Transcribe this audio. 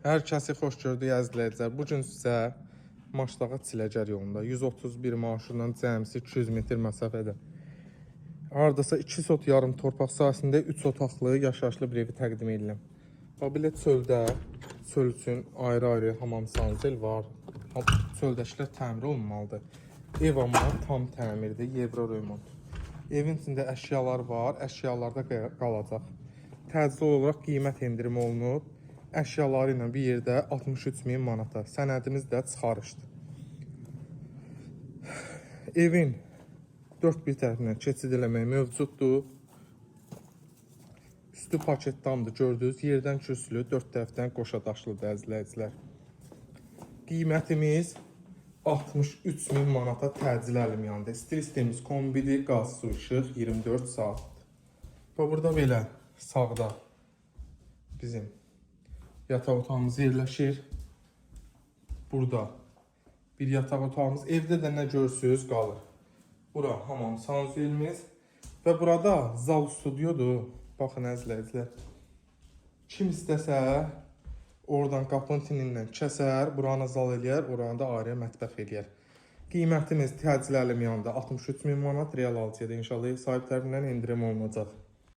Hər kəsi xoş gördük əzizləyicilər. Bu gün sizə Maşdağa Çiləcər yolunda 131 marşrutla cəmsi 200 metr məsafədə hardasa 2 sot yarım torpaq sahəsində 3 otaqlı yaşayışlı bir evi təqdim edirəm. Belə çöldə, çöl üçün ayrı-ayrı hamam sanuzel var. Çöldəkilər təmir olunmalıdır. Ev amma tam təmirdir, Euro remont. Evin içində əşyalar var, əşyalarda qalacaq. Təcil olaraq qiymət endirimi olunub. Əşyaları ilə bir yerdə 63.000 manata. Sənədimiz də çıxarışdır. Evin 4 bir tərəfindən keçid eləmək mövcuddur. Üstü paketdandır, gördünüz. Yerdən kürsülü, 4 tərəfdən qoşa daşlıdır əzizləyicilər. Qiymətimiz 63.000 manata təcil əlimyandır. Stil sistemimiz kombidir, qaz, su, işıq 24 saatdır. Və burada belə sağda bizim yataq otağımız yerləşir. Burada bir yataq otağımız. Evdə də nə görürsünüz qalır. Bura hamam sanuzelimiz. Və burada zal studiodur. Baxın əzizləyicilər. Kim istəsə oradan qapının tinindən kəsər, buranı zal eləyər, oranı da ayrı mətbəx eləyər. Qiymətimiz təcil əlimyanında 63.000 manat, real alıcıya da inşallah ev sahiblərindən endirim olunacaq.